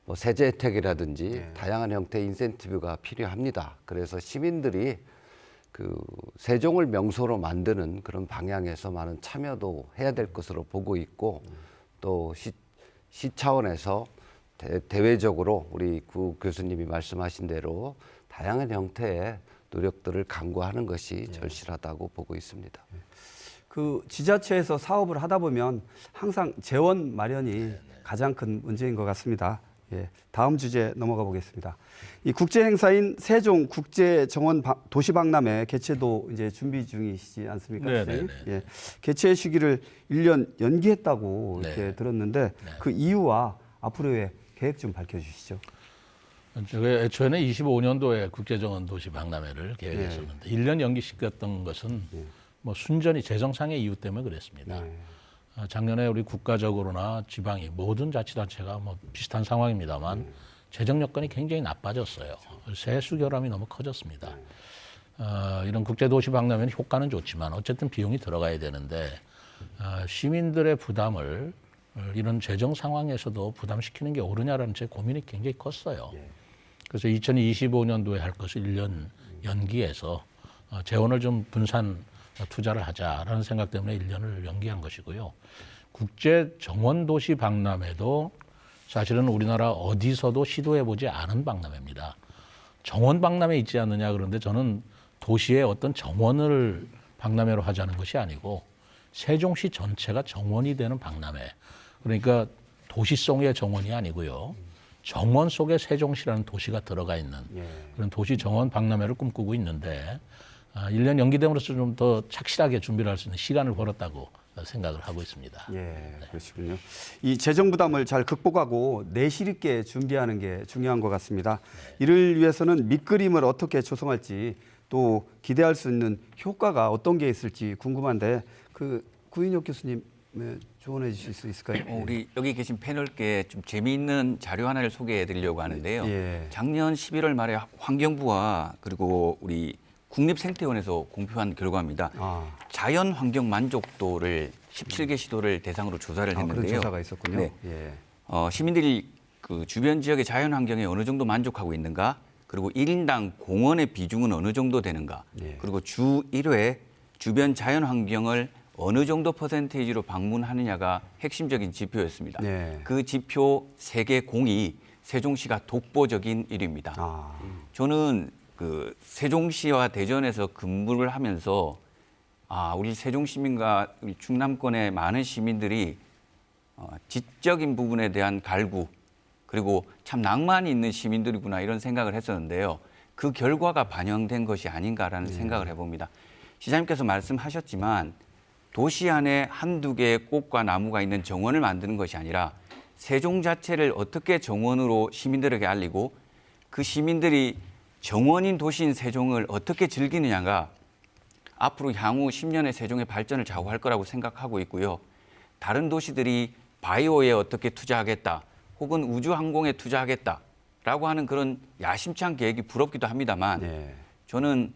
뭐 세제 혜택이라든지 다양한 형태의 인센티브가 필요합니다. 그래서 시민들이 그 세종을 명소로 만드는 그런 방향에서 많은 참여도 해야 될 것으로 보고 있고 또 시 차원에서 대외적으로 우리 구 교수님이 말씀하신 대로 다양한 형태의 노력들을 강구하는 것이 절실하다고 보고 있습니다. 그 지자체에서 사업을 하다 보면 항상 재원 마련이 가장 큰 문제인 것 같습니다. 예, 다음 주제 넘어가 보겠습니다. 이 국제 행사인 세종 국제 정원 도시 박람회 개최도 이제 준비 중이시지 않습니까? 네, 선생님? 네, 네. 예, 개최 시기를 1년 연기했다고 네. 이렇게 들었는데 그 이유와 앞으로의 계획 좀 밝혀주시죠. 제가 애초에는 25년도에 국제정원 도시 박람회를 계획했었는데 1년 연기시켰던 것은 뭐 순전히 재정상의 이유 때문에 그랬습니다. 네. 작년에 우리 국가적으로나 지방이 모든 자치단체가 뭐 비슷한 상황입니다만 재정 여건이 굉장히 나빠졌어요. 세수 결함이 너무 커졌습니다. 이런 국제도시 박람회는 효과는 좋지만 어쨌든 비용이 들어가야 되는데 시민들의 부담을 이런 재정 상황에서도 부담시키는 게 옳으냐라는 제 고민이 굉장히 컸어요. 그래서 2025년도에 할 것을 1년 연기해서 재원을 좀 분산 투자를 하자라는 생각 때문에 1년을 연기한 것이고요. 국제 정원도시 박람회도 사실은 우리나라 어디서도 시도해보지 않은 박람회입니다. 정원 박람회 있지 않느냐 그런데 저는 도시의 어떤 정원을 박람회로 하자는 것이 아니고 세종시 전체가 정원이 되는 박람회. 그러니까 도시성의 정원이 아니고요. 정원 속에 세종시라는 도시가 들어가 있는 그런 도시 정원 박람회를 꿈꾸고 있는데 1년 연기됨으로써 좀 더 착실하게 준비를 할 수 있는 시간을 벌었다고 생각을 하고 있습니다. 예, 그러시군요. 이 재정 부담을 잘 극복하고 내실 있게 준비하는 게 중요한 것 같습니다. 이를 위해서는 밑그림을 어떻게 조성할지 또 기대할 수 있는 효과가 어떤 게 있을지 궁금한데 그 구인혁 교수님 조언해 주실 수 있을까요? 우리 여기 계신 패널께 좀 재미있는 자료 하나를 소개해 드리려고 하는데요. 예. 작년 11월 말에 환경부와 그리고 우리 국립생태원에서 공표한 결과입니다. 자연 환경 만족도를 17개 시도를 대상으로 조사를 그런 했는데요. 조사가 있었군요. 네. 예. 시민들이 그 주변 지역의 자연 환경에 어느 정도 만족하고 있는가, 그리고 1인당 공원의 비중은 어느 정도 되는가, 예. 그리고 주 1회 주변 자연 환경을 어느 정도 퍼센테이지로 방문하느냐가 핵심적인 지표였습니다. 네. 그 지표 3개 공이 세종시가 독보적인 1위입니다. 저는 그 세종시와 대전에서 근무를 하면서 우리 세종시민과 우리 충남권의 많은 시민들이 지적인 부분에 대한 갈구 그리고 참 낭만이 있는 시민들이구나 이런 생각을 했었는데요. 그 결과가 반영된 것이 아닌가라는 생각을 해봅니다. 시장님께서 말씀하셨지만 도시 안에 한두 개의 꽃과 나무가 있는 정원을 만드는 것이 아니라 세종 자체를 어떻게 정원으로 시민들에게 알리고 그 시민들이 정원인 도시인 세종을 어떻게 즐기느냐가 앞으로 향후 10년의 세종의 발전을 좌우할 거라고 생각하고 있고요. 다른 도시들이 바이오에 어떻게 투자하겠다 혹은 우주항공에 투자하겠다라고 하는 그런 야심찬 계획이 부럽기도 합니다만 네. 저는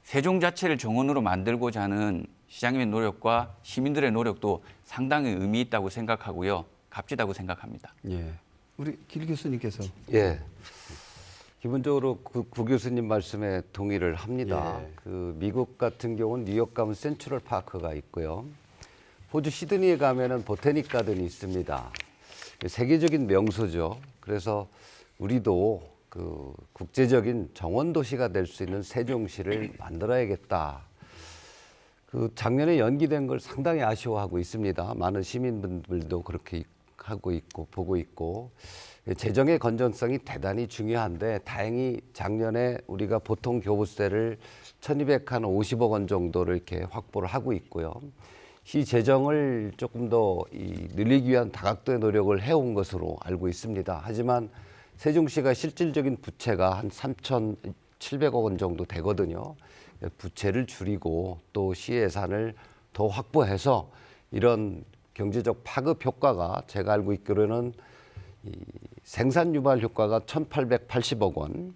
세종 자체를 정원으로 만들고자 하는 시장님의 노력과 시민들의 노력도 상당히 의미 있다고 생각하고요. 값지다고 생각합니다. 예. 우리 길 교수님께서 예. 기본적으로 구 교수님 말씀에 동의를 합니다. 예. 그 미국 같은 경우는 뉴욕 가면 센트럴 파크가 있고요. 호주 시드니에 가면은 보테닉 가든이 있습니다. 세계적인 명소죠. 그래서 우리도 그 국제적인 정원 도시가 될 수 있는 세종시를 만들어야겠다. 그 작년에 연기된 걸 상당히 아쉬워하고 있습니다. 많은 시민분들도 그렇게 하고 있고 보고 있고 재정의 건전성이 대단히 중요한데 다행히 작년에 우리가 보통 교부세를 1,250억 원 정도를 이렇게 확보를 하고 있고요. 시 재정을 조금 더 늘리기 위한 다각도의 노력을 해온 것으로 알고 있습니다. 하지만 세종시가 실질적인 부채가 한 3,700억 원 정도 되거든요. 부채를 줄이고 또 시 예산을 더 확보해서 이런 경제적 파급 효과가 제가 알고 있기로는 생산 유발 효과가 1,880억 원,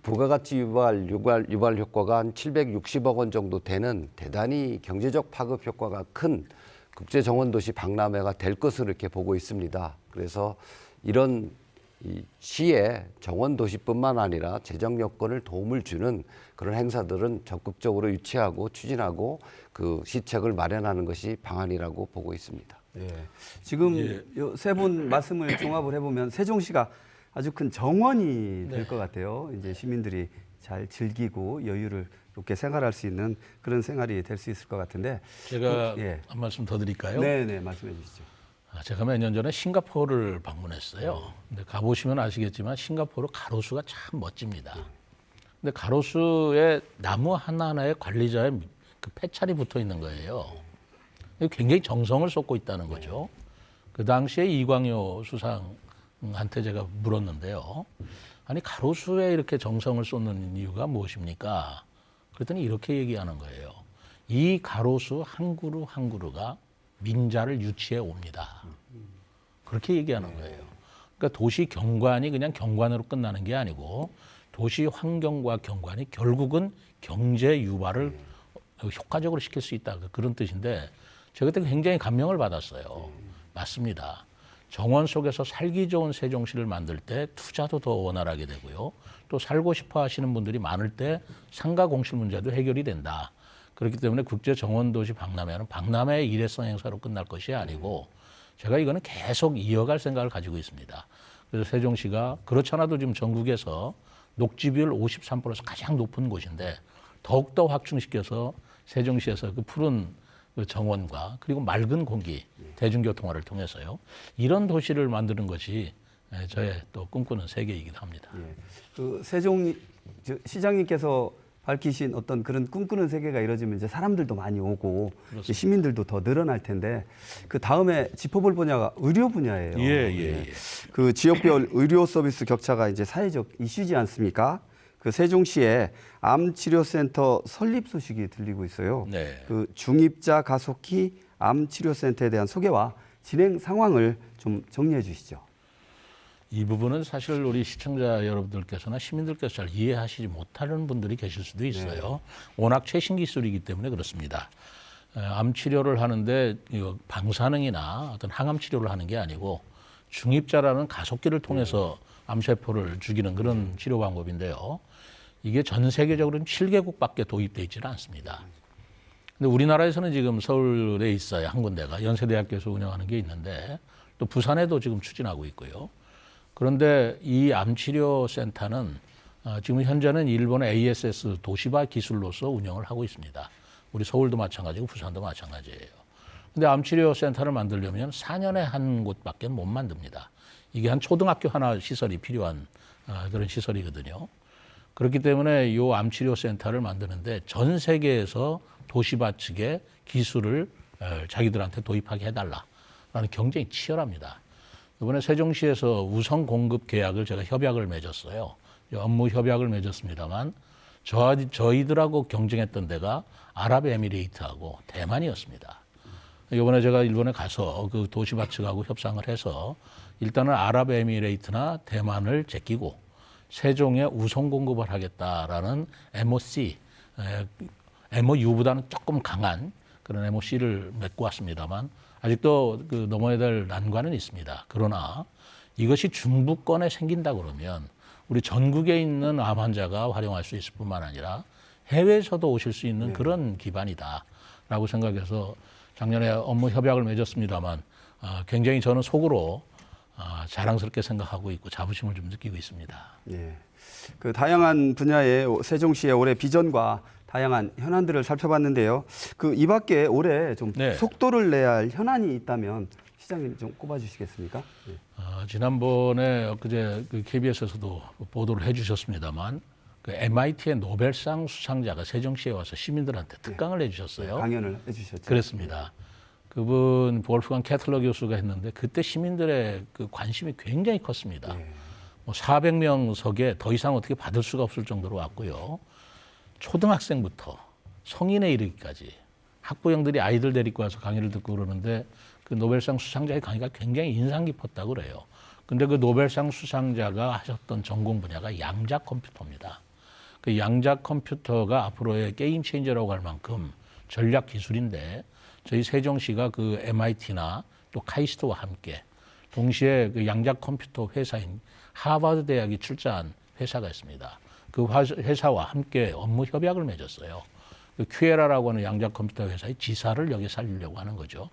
부가가치 유발 효과가 한 760억 원 정도 되는 대단히 경제적 파급 효과가 큰 국제 정원 도시 박람회가 될 것으로 이렇게 보고 있습니다. 그래서 이런 이 시의 정원 도시뿐만 아니라 재정 여건을 도움을 주는 그런 행사들은 적극적으로 유치하고 추진하고 그 시책을 마련하는 것이 방안이라고 보고 있습니다. 예. 지금 세 분 말씀을 종합을 해보면 세종시가 아주 큰 정원이 될 것 같아요. 이제 시민들이 잘 즐기고 여유를롭게 생활할 수 있는 그런 생활이 될 수 있을 것 같은데 제가 예. 한 말씀 더 드릴까요? 네, 말씀해 주시죠. 제가 몇 년 전에 싱가포르를 방문했어요. 근데 가보시면 아시겠지만 싱가포르 가로수가 참 멋집니다. 근데 가로수에 나무 하나하나에 관리자의 그 패찰이 붙어 있는 거예요. 굉장히 정성을 쏟고 있다는 거죠. 그 당시에 이광효 수상한테 제가 물었는데요. 아니 가로수에 이렇게 정성을 쏟는 이유가 무엇입니까? 그랬더니 이렇게 얘기하는 거예요. 이 가로수 한 그루 한 그루가 민자를 유치해 옵니다. 그렇게 얘기하는 거예요. 그러니까 도시 경관이 그냥 경관으로 끝나는 게 아니고 도시 환경과 경관이 결국은 경제 유발을 효과적으로 시킬 수 있다. 그런 뜻인데 제가 그때 굉장히 감명을 받았어요. 맞습니다. 정원 속에서 살기 좋은 세종시를 만들 때 투자도 더 원활하게 되고요. 또 살고 싶어 하시는 분들이 많을 때 상가 공실 문제도 해결이 된다. 그렇기 때문에 국제 정원도시 박람회는 박람회의 일회성 행사로 끝날 것이 아니고 제가 이거는 계속 이어갈 생각을 가지고 있습니다. 그래서 세종시가 그렇지 않아도 지금 전국에서 녹지 비율 53%에서 가장 높은 곳인데 더욱더 확충시켜서 세종시에서 그 푸른 그 정원과 그리고 맑은 공기, 대중교통화를 통해서요. 이런 도시를 만드는 것이 저의 또 꿈꾸는 세계이기도 합니다. 예. 그 세종 시장님께서 밝히신 어떤 그런 꿈꾸는 세계가 이루어지면 이제 사람들도 많이 오고 이제 시민들도 더 늘어날 텐데 그 다음에 짚어볼 분야가 의료 분야예요. 예. 그 지역별 의료 서비스 격차가 이제 사회적 이슈지 않습니까? 그 세종시에 암치료센터 설립 소식이 들리고 있어요. 네. 그 중입자 가속기 암치료센터에 대한 소개와 진행 상황을 좀 정리해 주시죠. 이 부분은 사실 우리 시청자 여러분들께서나 시민들께서 잘 이해하시지 못하는 분들이 계실 수도 있어요. 워낙 최신 기술이기 때문에 그렇습니다. 암 치료를 하는데 방사능이나 어떤 항암 치료를 하는 게 아니고 중입자라는 가속기를 통해서 암세포를 죽이는 그런 치료 방법인데요. 이게 전 세계적으로는 7개국밖에 도입되어 있지는 않습니다. 근데 우리나라에서는 지금 서울에 있어요. 한 군데가 연세대학교에서 운영하는 게 있는데 또 부산에도 지금 추진하고 있고요. 그런데 이 암치료센터는 지금 현재는 일본의 ASS 도시바 기술로서 운영을 하고 있습니다. 우리 서울도 마찬가지고 부산도 마찬가지예요. 근데 암치료센터를 만들려면 4년에 한 곳밖에 못 만듭니다. 이게 한 초등학교 하나 시설이 필요한 그런 시설이거든요. 그렇기 때문에 이 암치료센터를 만드는데 전 세계에서 도시바 측의 기술을 자기들한테 도입하게 해달라라는 경쟁이 치열합니다. 이번에 세종시에서 우선 공급 계약을 제가 협약을 맺었어요. 업무 협약을 맺었습니다만 저희들하고 경쟁했던 데가 아랍에미레이트하고 대만이었습니다. 이번에 제가 일본에 가서 그 도시바 측하고 협상을 해서 일단은 아랍에미레이트나 대만을 제끼고 세종에 우선 공급을 하겠다라는 MOC, MOU보다는 조금 강한 그런 MOC를 맺고 왔습니다만 아직도 그 넘어야 될 난관은 있습니다. 그러나 이것이 중부권에 생긴다 그러면 우리 전국에 있는 암 환자가 활용할 수 있을 뿐만 아니라 해외에서도 오실 수 있는 그런 기반이다라고 생각해서 작년에 업무 협약을 맺었습니다만 굉장히 저는 속으로 자랑스럽게 생각하고 있고 자부심을 좀 느끼고 있습니다. 예. 그 다양한 분야의 세종시의 올해 비전과 다양한 현안들을 살펴봤는데요. 그 이 밖에 올해 좀 네. 속도를 내야 할 현안이 있다면 시장님 좀 꼽아주시겠습니까? 예. 지난번에 엊그제 그 KBS에서도 보도를 해주셨습니다만 그 MIT의 노벨상 수상자가 세종시에 와서 시민들한테 특강을 해주셨어요. 강연을 해주셨죠. 그렇습니다. 그분 볼프강 캐틀러 교수가 했는데 그때 시민들의 그 관심이 굉장히 컸습니다. 뭐 400명석에 더 이상 어떻게 받을 수가 없을 정도로 왔고요. 초등학생부터 성인에 이르기까지 학부형들이 아이들 데리고 와서 강의를 듣고 그러는데 그 노벨상 수상자의 강의가 굉장히 인상 깊었다고 그래요. 근데 그 노벨상 수상자가 하셨던 전공 분야가 양자 컴퓨터입니다. 그 양자 컴퓨터가 앞으로의 게임 체인저라고 할 만큼 전략 기술인데 저희 세종시가 그 MIT나 또 카이스트와 함께 동시에 그 양자 컴퓨터 회사인 하버드 대학이 출자한 회사가 있습니다. 그 회사와 함께 업무 협약을 맺었어요. 그 QLR라고 하는 양자 컴퓨터 회사의 지사를 여기 살리려고 하는 거죠.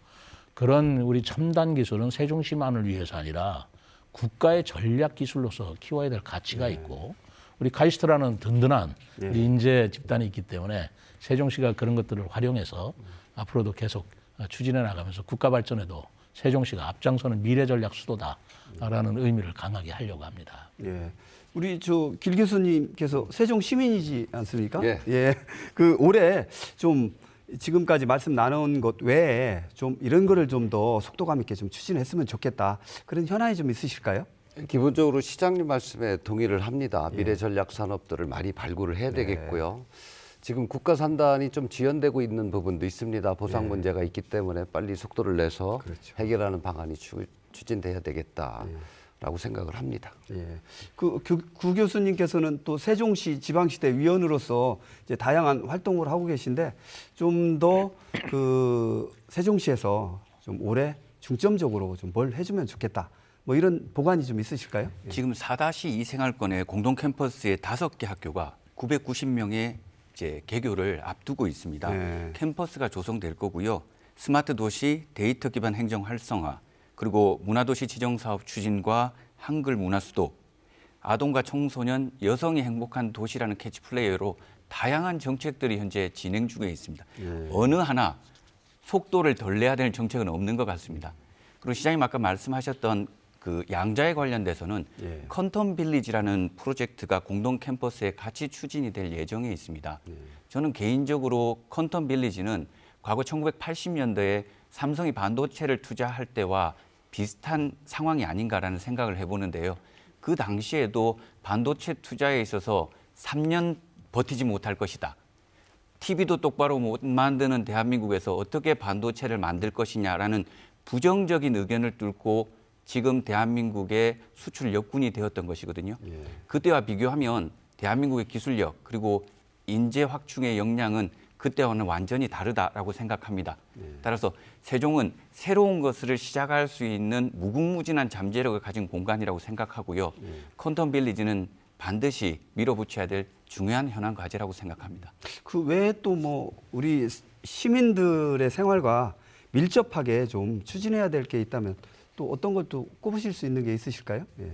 그런 우리 첨단 기술은 세종시만을 위해서 아니라 국가의 전략 기술로서 키워야 될 가치가 있고 우리 카이스트라는 든든한 우리 인재 집단이 있기 때문에 세종시가 그런 것들을 활용해서 앞으로도 계속 추진해 나가면서 국가 발전에도 세종시가 앞장서는 미래 전략 수도다라는 의미를 강하게 하려고 합니다. 예. 우리 길 교수님께서 세종 시민이지 않습니까? 예. 예. 올해 좀 지금까지 말씀 나눈 것 외에 좀 이런 거를 좀 더 속도감 있게 좀 추진했으면 좋겠다. 그런 현안이 좀 있으실까요? 기본적으로 시장님 말씀에 동의를 합니다. 예. 미래 전략 산업들을 많이 발굴을 해야 되겠고요. 지금 국가 산단이 좀 지연되고 있는 부분도 있습니다. 보상 문제가 있기 때문에 빨리 속도를 내서 그렇죠. 해결하는 방안이 추진돼야 되겠다라고 생각을 합니다. 예. 구 교수님께서는 또 세종시 지방시대 위원으로서 이제 다양한 활동을 하고 계신데 좀 더 세종시에서 좀 올해 중점적으로 좀 뭘 해주면 좋겠다. 뭐 이런 보관이 좀 있으실까요? 예. 지금 4-2 생활권의 공동 캠퍼스의 5개 학교가 990명의 이제 개교를 앞두고 있습니다. 네. 캠퍼스가 조성될 거고요. 스마트 도시, 데이터 기반 행정 활성화, 그리고 문화도시 지정 사업 추진과 한글 문화 수도, 아동과 청소년, 여성이 행복한 도시라는 캐치플레이어로 다양한 정책들이 현재 진행 중에 있습니다. 어느 하나 속도를 덜 내야 될 정책은 없는 것 같습니다. 그리고 시장님 아까 말씀하셨던 그 양자에 관련돼서는 예. 컨텀 빌리지라는 프로젝트가 공동 캠퍼스에 같이 추진이 될 예정에 있습니다. 저는 개인적으로 컨텀 빌리지는 과거 1980년대에 삼성이 반도체를 투자할 때와 비슷한 상황이 아닌가라는 생각을 해보는데요. 그 당시에도 반도체 투자에 있어서 3년 버티지 못할 것이다. TV도 똑바로 못 만드는 대한민국에서 어떻게 반도체를 만들 것이냐라는 부정적인 의견을 뚫고 지금 대한민국의 수출 역군이 되었던 것이거든요. 그때와 비교하면 대한민국의 기술력 그리고 인재 확충의 역량은 그때와는 완전히 다르다라고 생각합니다. 따라서 세종은 새로운 것을 시작할 수 있는 무궁무진한 잠재력을 가진 공간이라고 생각하고요. 컨텀 빌리지는 반드시 밀어붙여야 될 중요한 현안 과제라고 생각합니다. 그 외에 또 뭐 우리 시민들의 생활과 밀접하게 좀 추진해야 될 게 있다면 또 어떤 걸 또 꼽으실 수 있는 게 있으실까요? 예.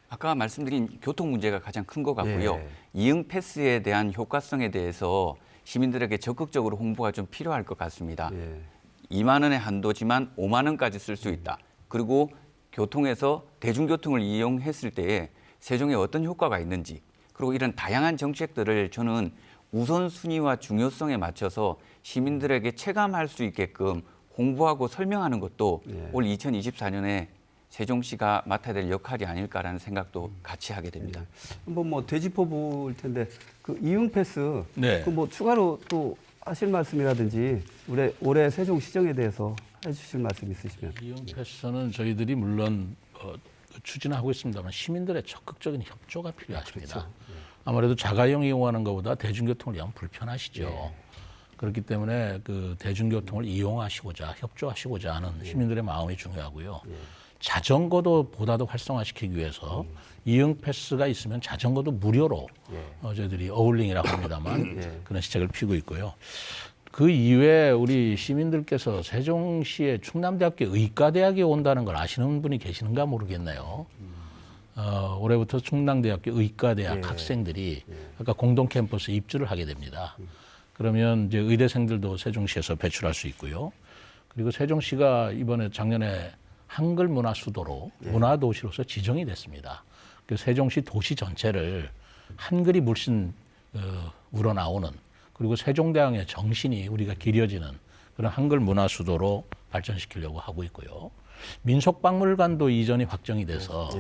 아까 말씀드린 교통 문제가 가장 큰 것 같고요. 예. 이응 패스에 대한 효과성에 대해서 시민들에게 적극적으로 홍보가 좀 필요할 것 같습니다. 예. 2만 원의 한도지만 5만 원까지 쓸 수 있다. 그리고 교통에서 대중교통을 이용했을 때에 세종에 어떤 효과가 있는지 그리고 이런 다양한 정책들을 저는 우선순위와 중요성에 맞춰서 시민들에게 체감할 수 있게끔 홍보하고 설명하는 것도 예. 올 2024년에 세종시가 맡아야 될 역할이 아닐까라는 생각도 같이 하게 됩니다. 한번 뭐 되짚어 볼 텐데 그 이응 패스 네. 그 뭐 추가로 또 하실 말씀이라든지 올해 세종 시정에 대해서 해주실 말씀 있으시면. 이용 패스는 저희들이 물론 추진하고 있습니다만 시민들의 적극적인 협조가 필요하십니다. 아무래도 자가용 이용하는 것보다 대중교통을 이용하면 불편하시죠. 그렇기 때문에 그 대중교통을 이용하시고자 협조하시고자 하는 시민들의 마음이 중요하고요. 자전거도 보다도 활성화시키기 위해서 이응 패스가 있으면 자전거도 무료로 저희들이 어울링이라고 합니다만 그런 시책을 피우고 있고요. 그 이외에 우리 시민들께서 세종시의 충남대학교 의과대학에 온다는 걸 아시는 분이 계시는가 모르겠네요. 올해부터 충남대학교 의과대학 학생들이 아까 공동 캠퍼스 입주를 하게 됩니다. 그러면 이제 의대생들도 세종시에서 배출할 수 있고요. 그리고 세종시가 이번에 작년에 한글 문화 수도로 문화 도시로서 지정이 됐습니다. 그 세종시 도시 전체를 한글이 물씬 우러나오는 그리고 세종대왕의 정신이 우리가 기려지는 그런 한글 문화 수도로 발전시키려고 하고 있고요. 민속박물관도 이전이 확정이 돼서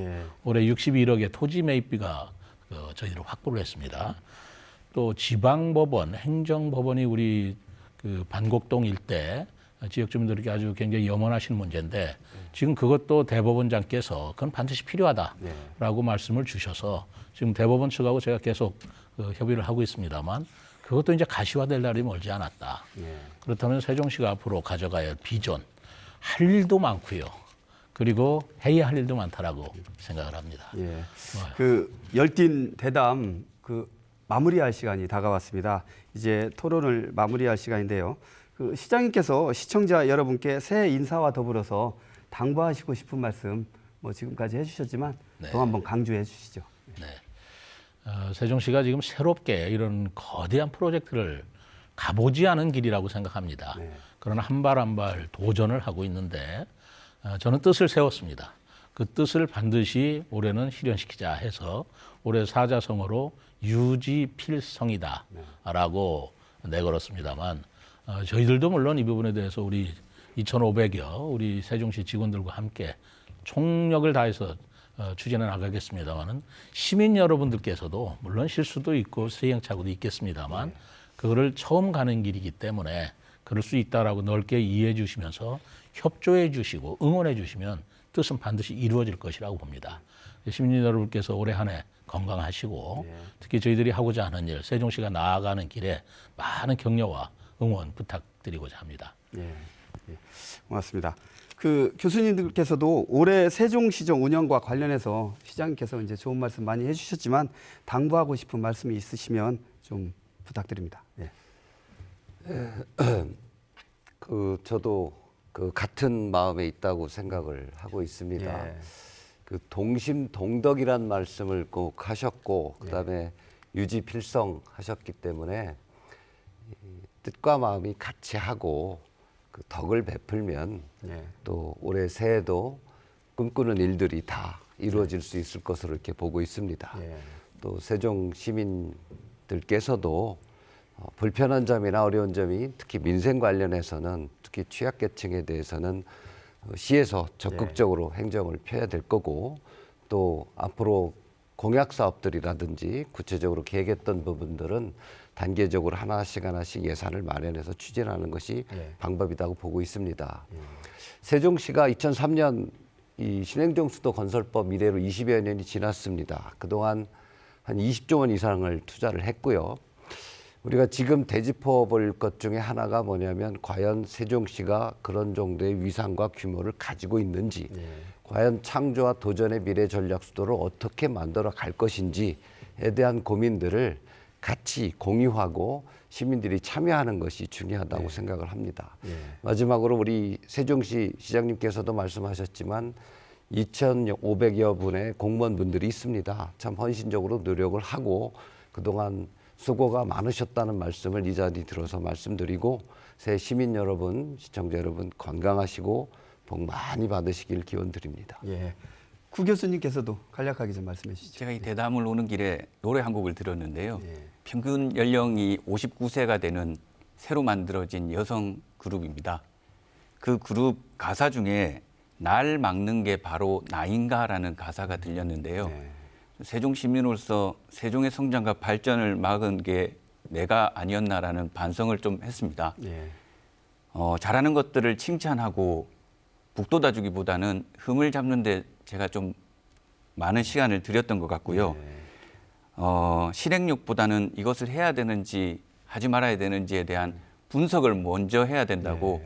올해 61억의 토지 매입비가 저희들 확보를 했습니다. 또 지방법원, 행정법원이 우리 그 반곡동 일대 지역 주민들에게 아주 굉장히 염원하시는 문제인데 지금 그것도 대법원장께서 그건 반드시 필요하다라고 말씀을 주셔서 지금 대법원 측하고 제가 계속 협의를 하고 있습니다만 그것도 이제 가시화될 날이 멀지 않았다. 그렇다면 세종시가 앞으로 가져가야 할 비전, 할 일도 많고요. 그리고 해야 할 일도 많다라고 생각을 합니다. 예. 그 열띤 대담 마무리할 시간이 다가왔습니다. 이제 토론을 마무리할 시간인데요. 그 시장님께서 시청자 여러분께 새해 인사와 더불어서 당부하시고 싶은 말씀 뭐 지금까지 해주셨지만 또 한번 강조해 주시죠. 네. 세종시가 지금 새롭게 이런 거대한 프로젝트를 가보지 않은 길이라고 생각합니다. 그러나 한 발 한 발 도전을 하고 있는데 저는 뜻을 세웠습니다. 그 뜻을 반드시 올해는 실현시키자 해서 올해 사자성어로 유지필성이다라고 내걸었습니다만 저희들도 물론 이 부분에 대해서 우리 2,500여 우리 세종시 직원들과 함께 총력을 다해서 추진해 나가겠습니다만은 시민 여러분들께서도 물론 실수도 있고 시행착오도 있겠습니다만 그거를 처음 가는 길이기 때문에 그럴 수 있다라고 넓게 이해해 주시면서 협조해 주시고 응원해 주시면 뜻은 반드시 이루어질 것이라고 봅니다. 시민 여러분께서 올해 한 해 건강하시고 특히 저희들이 하고자 하는 일, 세종시가 나아가는 길에 많은 격려와 응원 부탁드리고자 합니다. 예, 고맙습니다. 그 교수님들께서도 올해 세종시정 운영과 관련해서 시장님께서 이제 좋은 말씀 많이 해주셨지만 당부하고 싶은 말씀이 있으시면 좀 부탁드립니다. 예. 저도 그 같은 마음에 있다고 생각을 하고 있습니다. 예. 그 동심동덕이란 말씀을 꼭 하셨고 그다음에 유지필성 하셨기 때문에 뜻과 마음이 같이 하고 그 덕을 베풀면 또 올해 새해도 꿈꾸는 일들이 다 이루어질 수 있을 것으로 이렇게 보고 있습니다. 또 세종 시민들께서도 불편한 점이나 어려운 점이 특히 민생 관련해서는 특히 취약계층에 대해서는 시에서 적극적으로 행정을 펴야 될 거고 또 앞으로 공약 사업들이라든지 구체적으로 계획했던 부분들은 단계적으로 하나씩 예산을 마련해서 추진하는 것이 방법이라고 보고 있습니다. 세종시가 2003년 이 신행정수도 건설법 이래로 20여 년이 지났습니다. 그동안 한 20조 원 이상을 투자를 했고요. 우리가 지금 되짚어 볼 것 중에 하나가 뭐냐면 과연 세종시가 그런 정도의 위상과 규모를 가지고 있는지 과연 창조와 도전의 미래 전략 수도를 어떻게 만들어 갈 것인지에 대한 고민들을 같이 공유하고 시민들이 참여하는 것이 중요하다고 생각을 합니다. 마지막으로 우리 세종시 시장님께서도 말씀하셨지만 2,500여 분의 공무원분들이 있습니다. 참 헌신적으로 노력을 하고 그동안 수고가 많으셨다는 말씀을 이 자리 들어서 말씀드리고 새 시민 여러분, 시청자 여러분 건강하시고 복 많이 받으시길 기원 드립니다. 예. 구 교수님께서도 간략하게 좀 말씀해 주시죠. 제가 이 대담을 오는 길에 노래 한 곡을 들었는데요. 평균 연령이 59세가 되는 새로 만들어진 여성 그룹입니다. 그 그룹 가사 중에 날 막는 게 바로 나인가라는 가사가 들렸는데요. 세종 시민으로서 세종의 성장과 발전을 막은 게 내가 아니었나라는 반성을 좀 했습니다. 잘하는 것들을 칭찬하고 북돋아주기보다는 흠을 잡는데 제가 좀 많은 시간을 들였던 것 같고요. 실행력보다는 이것을 해야 되는지 하지 말아야 되는지에 대한 분석을 먼저 해야 된다고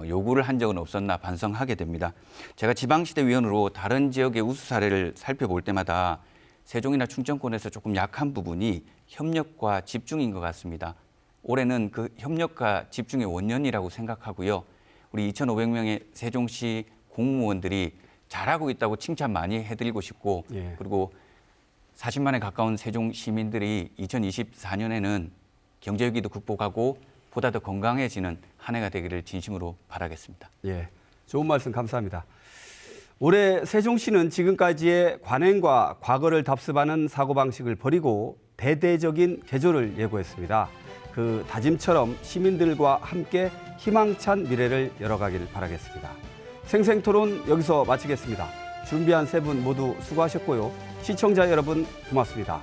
요구를 한 적은 없었나 반성하게 됩니다. 제가 지방시대위원으로 다른 지역의 우수 사례를 살펴볼 때마다 세종이나 충청권에서 조금 약한 부분이 협력과 집중인 것 같습니다. 올해는 그 협력과 집중의 원년이라고 생각하고요. 우리 2,500명의 세종시 공무원들이 잘하고 있다고 칭찬 많이 해드리고 싶고 그리고 40만에 가까운 세종 시민들이 2024년에는 경제 위기도 극복하고 보다 더 건강해지는 한 해가 되기를 진심으로 바라겠습니다. 예, 좋은 말씀 감사합니다. 올해 세종시는 지금까지의 관행과 과거를 답습하는 사고방식을 버리고 대대적인 개조를 예고했습니다. 그 다짐처럼 시민들과 함께 희망찬 미래를 열어가길 바라겠습니다. 생생토론 여기서 마치겠습니다. 준비한 세 분 모두 수고하셨고요. 시청자 여러분 고맙습니다.